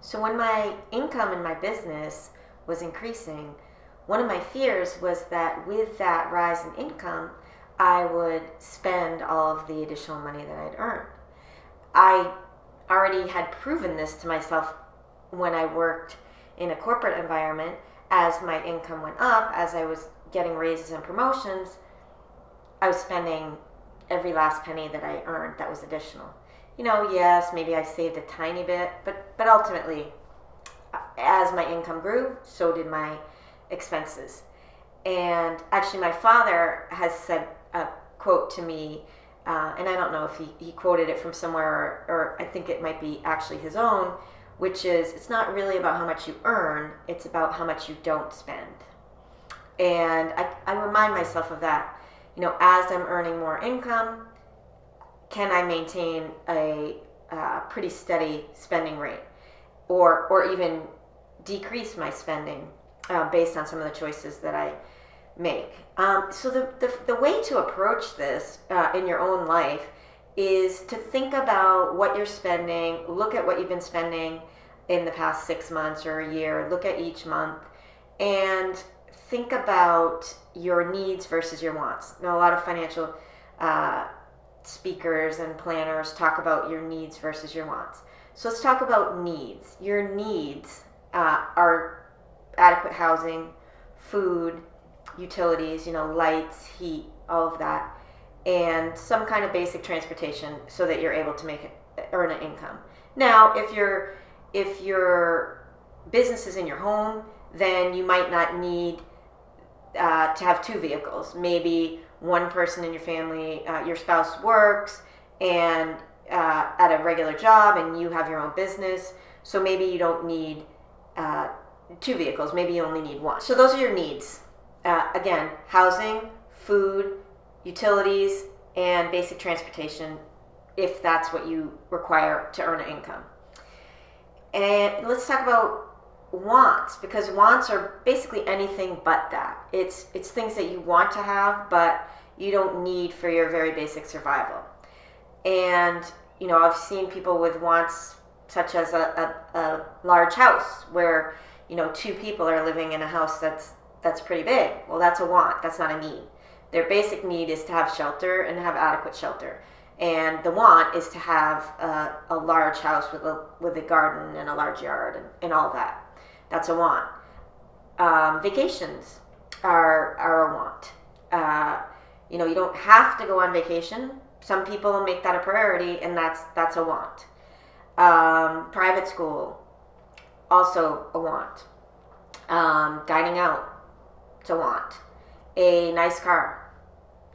So when my income in my business was increasing, one of my fears was that with that rise in income, I would spend all of the additional money that I'd earned. I already had proven this to myself when I worked in a corporate environment. As my income went up, as I was getting raises and promotions, I was spending every last penny that I earned that was additional. Yes, maybe I saved a tiny bit, but ultimately, as my income grew, so did my expenses. And actually, my father has said a quote to me, and I don't know if he quoted it from somewhere, or I think it might be actually his own, which is, it's not really about how much you earn, it's about how much you don't spend. And I remind myself of that. As I'm earning more income, can I maintain a pretty steady spending rate, or even decrease my spending based on some of the choices that I make? So the way to approach this in your own life is to think about what you're spending, look at what you've been spending in the past 6 months or a year, look at each month, and think about your needs versus your wants. Now, a lot of financial speakers and planners talk about your needs versus your wants. So let's talk about needs. Your needs are adequate housing, food, utilities, lights, heat, all of that, and some kind of basic transportation so that you're able to earn an income. Now, if your business is in your home, then you might not need to have two vehicles. Maybe one person in your family, your spouse works and at a regular job, and you have your own business. So maybe you don't need two vehicles. Maybe you only need one. So those are your needs. Again, housing, food, utilities, and basic transportation, if that's what you require to earn an income. And let's talk about wants, because wants are basically anything but that. It's things that you want to have, but you don't need for your very basic survival. And I've seen people with wants such as a large house where two people are living in a house that's pretty big. Well, that's a want. That's not a need. Their basic need is to have shelter and have adequate shelter. And the want is to have a large house with a garden and a large yard and all that. That's a want. Vacations are a want. You don't have to go on vacation. Some people make that a priority, and that's a want. Private school, also a want. Dining out, it's a want. A nice car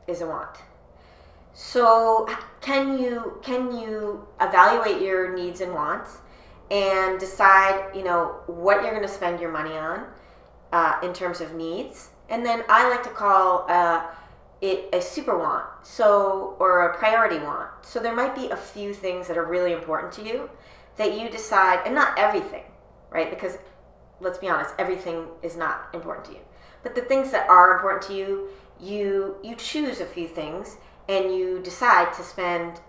is a want. So can you evaluate your needs and wants and decide, what you're going to spend your money on in terms of needs? And then I like to call it a super want, or a priority want. So there might be a few things that are really important to you that you decide, and not everything, right? Because let's be honest, everything is not important to you. But the things that are important to you, you choose a few things and you decide to spend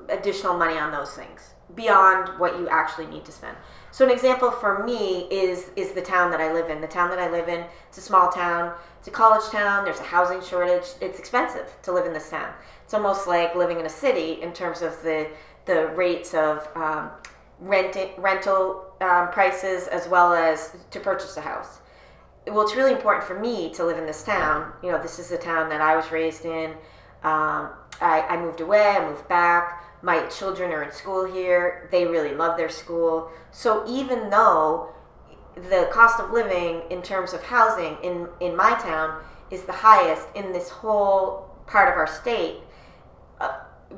additional money on those things beyond what you actually need to spend. So an example for me is the town that I live in. The town that I live in, it's a small town. It's a college town. There's a housing shortage. It's expensive to live in this town. It's almost like living in a city in terms of the rates of rental prices as well as to purchase a house. Well, it's really important for me to live in this town. This is the town that I was raised in. I moved away, I moved back. My children are in school here. They really love their school. So even though the cost of living in terms of housing in my town is the highest in this whole part of our state,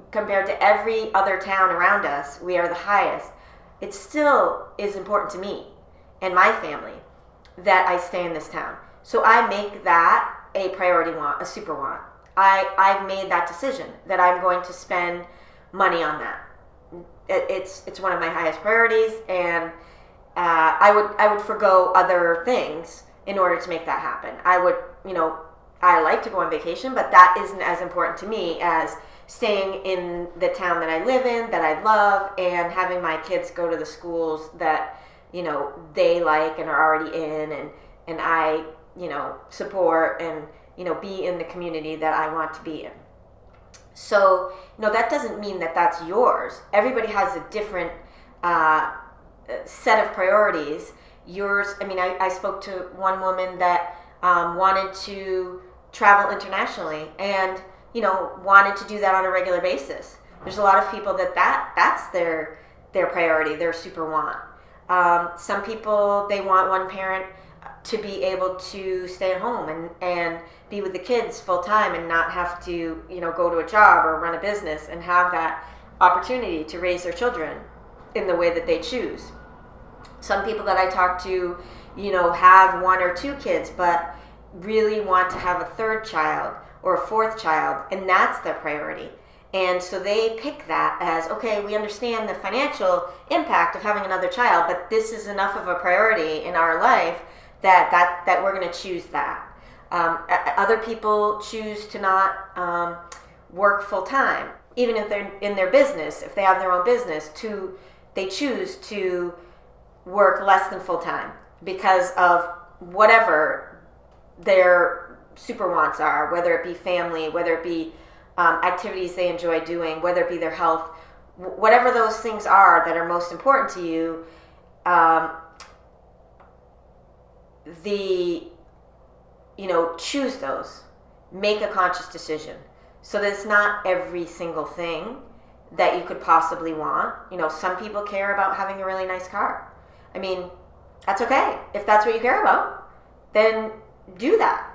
compared to every other town around us, we are the highest. It still is important to me and my family that I stay in this town. So I make that a priority want, a super want. I've made that decision that I'm going to spend money on that. It's one of my highest priorities, and I would forgo other things in order to make that happen. I like to go on vacation, but that isn't as important to me as staying in the town that I live in, that I love, and having my kids go to the schools that, they like and are already in, and I, support and, be in the community that I want to be in. So, that doesn't mean that that's yours. Everybody has a different set of priorities. Yours, I spoke to one woman that wanted to travel internationally and, wanted to do that on a regular basis. There's a lot of people that's their priority, their super want. Some people, they want one parent to be able to stay at home and be with the kids full time and not have to, go to a job or run a business and have that opportunity to raise their children in the way that they choose. Some people that I talk to, have one or two kids, but really want to have a third child or a fourth child, and that's their priority. And so they pick that as, okay, we understand the financial impact of having another child, but this is enough of a priority in our life that we're going to choose that. Other people choose to not work full time, even if they're in their business. If they have their own business, they choose to work less than full time because of whatever their super wants are, whether it be family, whether it be activities they enjoy doing, whether it be their health, whatever those things are that are most important to you. Choose those. Make a conscious decision so that it's not every single thing that you could possibly want. Some people care about having a really nice car. That's okay. If that's what you care about, then do that.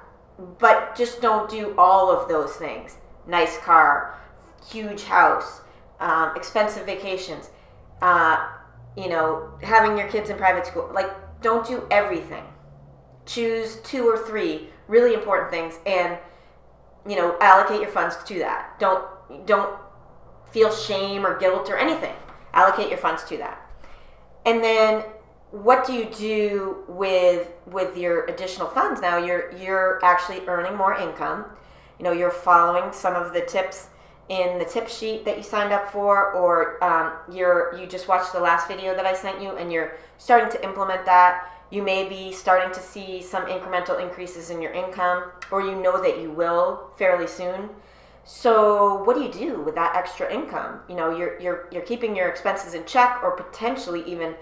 But just don't do all of those things. Nice car, huge house, expensive vacations, having your kids in private school. Don't do everything. Choose 2 or 3 really important things and, allocate your funds to that. Don't feel shame or guilt or anything. Allocate your funds to that. And then what do you do with your additional funds? Now you're actually earning more income. You're following some of the tips in the tip sheet that you signed up for, or you just watched the last video that I sent you and you're starting to implement that. You may be starting to see some incremental increases in your income, or that you will fairly soon. So what do you do with that extra income? You're keeping your expenses in check, or potentially even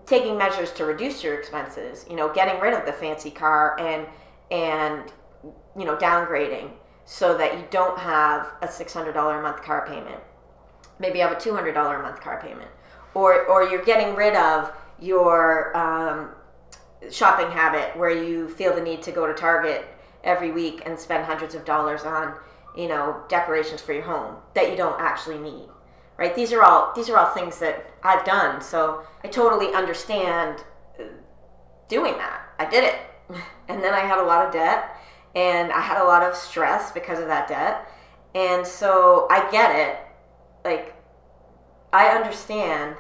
taking measures to reduce your expenses. Getting rid of the fancy car and downgrading so that you don't have a $600 a month car payment. Maybe you have a $200 a month car payment, or you're getting rid of your shopping habit where you feel the need to go to Target every week and spend hundreds of dollars on decorations for your home that you don't actually need. Right? These are all things that I've done, so I totally understand doing that. I did it, and then I had a lot of debt, and I had a lot of stress because of that debt, and so I get it. I understand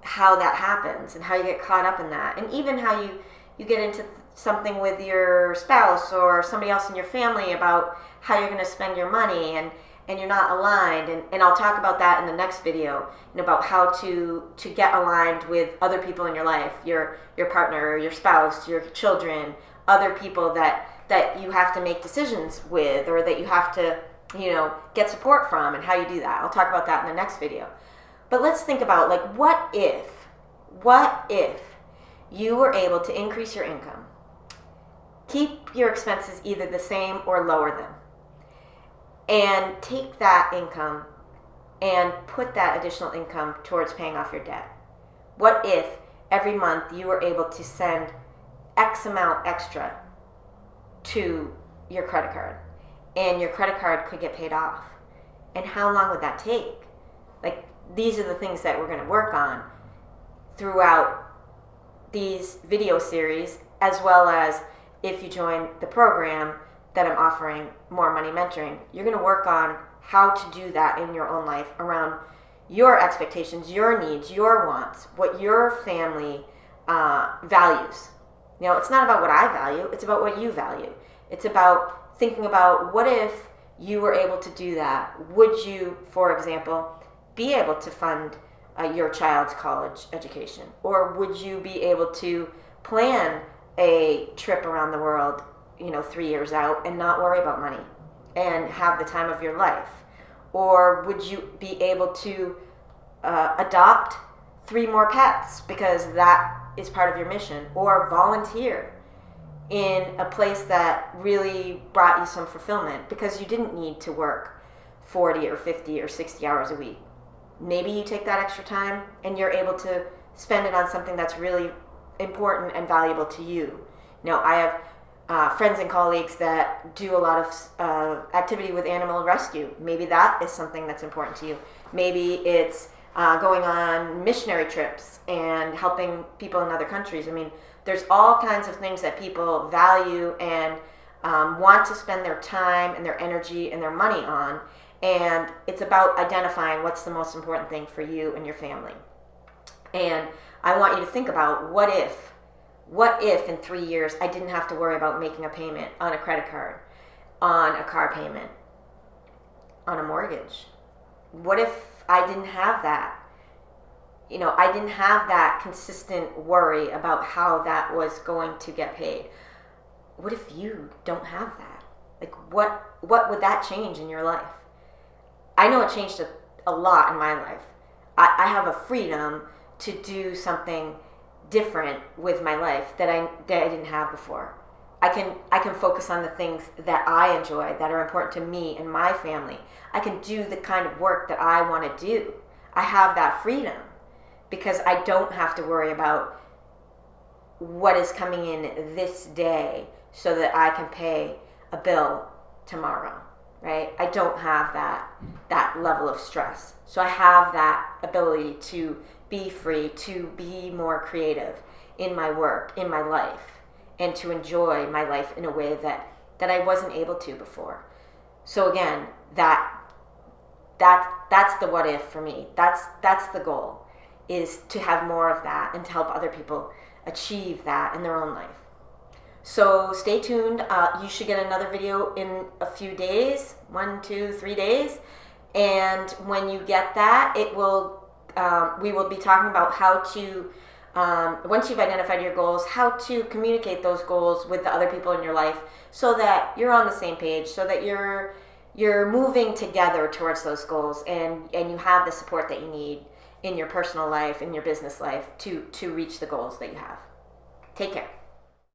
how that happens and how you get caught up in that, and even how you get into something with your spouse or somebody else in your family about how you're going to spend your money, and you're not aligned, and I'll talk about that in the next video, about how to get aligned with other people in your life, your partner, your spouse, your children, other people that you have to make decisions with, or that you have to get support from, and how you do that. I'll talk about that in the next video. But let's think about what if you were able to increase your income, keep your expenses either the same or lower them, and take that income and put that additional income towards paying off your debt? What if every month you were able to send X amount extra to your credit card, and your credit card could get paid off? And how long would that take? These are the things that we're going to work on throughout these video series, as well as if you join the program that I'm offering, More Money Mentoring. You're going to work on how to do that in your own life around your expectations, your needs, your wants, what your family values. It's not about what I value, it's about what you value. It's about thinking about, what if you were able to do that, would you, for example, be able to fund your child's college education? Or would you be able to plan a trip around the world, 3 years out and not worry about money and have the time of your life? Or would you be able to adopt 3 more pets because that is part of your mission? Or volunteer in a place that really brought you some fulfillment because you didn't need to work 40 or 50 or 60 hours a week? Maybe you take that extra time and you're able to spend it on something that's really important and valuable to you. Now, I have friends and colleagues that do a lot of activity with animal rescue. Maybe that is something that's important to you. Maybe it's going on missionary trips and helping people in other countries. I mean, there's all kinds of things that people value and want to spend their time and their energy and their money on. And it's about identifying what's the most important thing for you and your family. And I want you to think about what if in 3 years I didn't have to worry about making a payment on a credit card, on a car payment, on a mortgage? What if I didn't have that? I didn't have that consistent worry about how that was going to get paid. What if you don't have that? Like, what would that change in your life? I know it changed a lot in my life. I have a freedom to do something different with my life that I didn't have before. I can focus on the things that I enjoy, that are important to me and my family. I can do the kind of work that I want to do. I have that freedom because I don't have to worry about what is coming in this day so that I can pay a bill tomorrow, right? I don't have that level of stress. So I have that ability to be free, to be more creative in my work, in my life, and to enjoy my life in a way that I wasn't able to before. So again, that's the what if for me. That's the goal, is to have more of that and to help other people achieve that in their own life. So stay tuned. You should get another video in a few days, 1, 2, 3 days. And when you get that, we will be talking about how to, once you've identified your goals, how to communicate those goals with the other people in your life so that you're on the same page, so that you're moving together towards those goals, and you have the support that you need in your personal life, in your business life to reach the goals that you have. Take care.